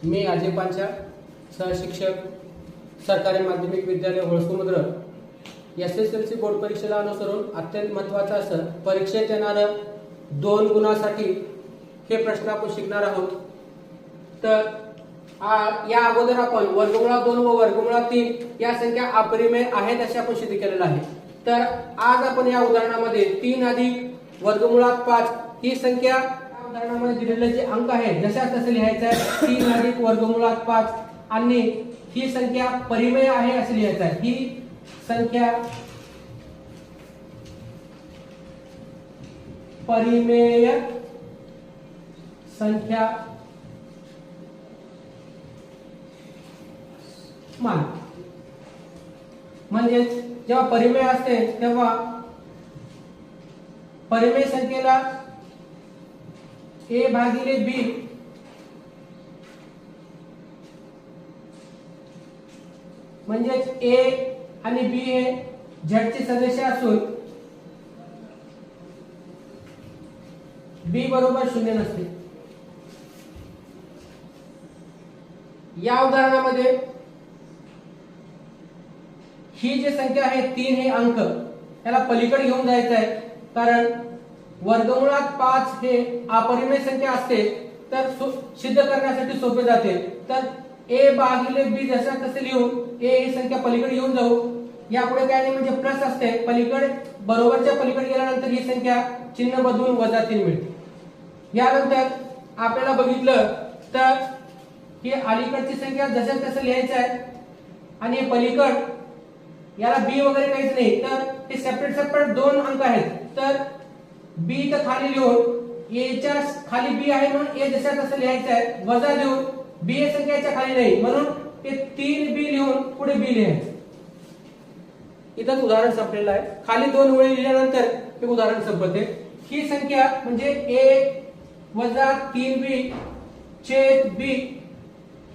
मी अजय पांचा, सहशिक्षक, सरकारी माध्यमिक विद्यालय होळसमुद्र. SSLC बोर्ड परीक्षेला अनुसरून अत्यंत महत्त्वाचं असं परीक्षेत येणारं 2 गुणासाठी हे प्रश्न आपण शिकणार आहोत. तर या अगोदर आपण वर्गमुळात 2 व वर्गमुळात 3 या संख्या अपरिमेय आहेत असे आपण सिद्ध केलेलं आहे. तर आज आपण या उदाहरणामध्ये 3 अधिक वर्गमुळात 5 ही संख्या उदाहरणामध्ये दिलेले जे अंक आहेत जशा तसे लिहायचं आहे. 3 अधिक वर्गमुळात 5 आणि ही संख्या परिमेय आहे असे लिहायचं आहे. ही संख्या परिमेय संख्या मान. म्हणजे जेव्हा परिमेय असते तेव्हा परिमेय संख्येला a भागिले b म्हणजे a आणि b हे z चे सदस्य असून b बरोबर 0 नसते. या उदाहरणामध्ये ही जी संख्या आहे 3 हे अंक त्याला पलीकडे घेऊन जायचं आहे, कारण वर्गमुळात 5 हे अपरिमेय संख्या असते तर सिद्ध करण्यासाठी सोपे जाते. तर a भागिले b जसा तसे लिहून a ही संख्या पलीकडे घेऊन जाऊ. यापुढे काय नाही म्हणजे प्लस असते, पलीकडे बरोबरच्या पलीकडे गेल्यानंतर ही संख्या चिन्ह बदलून -3 मिळते. यानंतर आपल्याला बघितलं तर ही अलीकडची संख्या जसं तसं लिहायचं आहे आणि पलीकड याला b वगैरे काहीच नाही, तर हे सेपरेट 2 अंक आहेत. तर b तर खाली लिहून a च्या खाली b आहे म्हणून a जसं तसं लिहायचं आहे, वजा देऊन b ही संख्याच्या खाली नाही म्हणून ते 3b लिहून पुढे b लिहायचं. इथं उदाहरण संपलेलं आहे. खाली 2 ओळी लिहिल्यानंतर हे उदाहरण संपते. ही संख्या म्हणजे a वजा 3b छेद b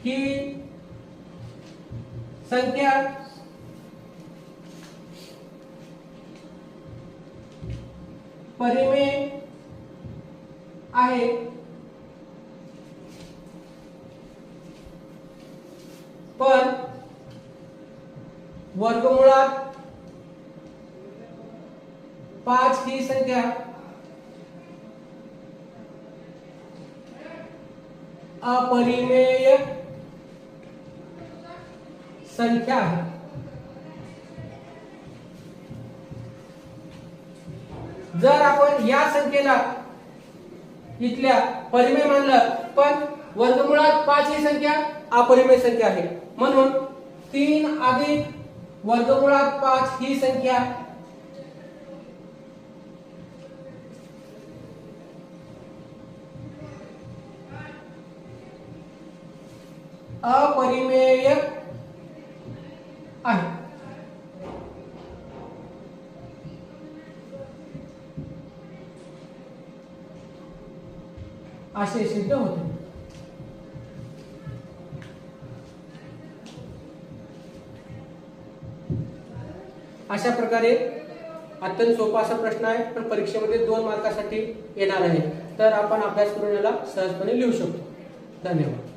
ही संख्या परिमेय आहे. पण वर्गमुळात 5 ही संख्या अपरिमेय संख्या आहे. जर आपण या संख्येला इथल्या परिमेय मानलं पण वर्गमुळात 5 ही संख्या अपरिमेय संख्या आहे म्हणून 3 अधिक वर्गमुळात 5 ही संख्या अपरिमेय आहे. असे सिद्ध होते. अशा प्रकारे अत्यंत सोपा असा प्रश्न आहे, पण परीक्षेमध्ये 2 मार्कासाठी येणार आहे. तर आपण अभ्यास करून याला सहजपणे लिहू शकतो. धन्यवाद.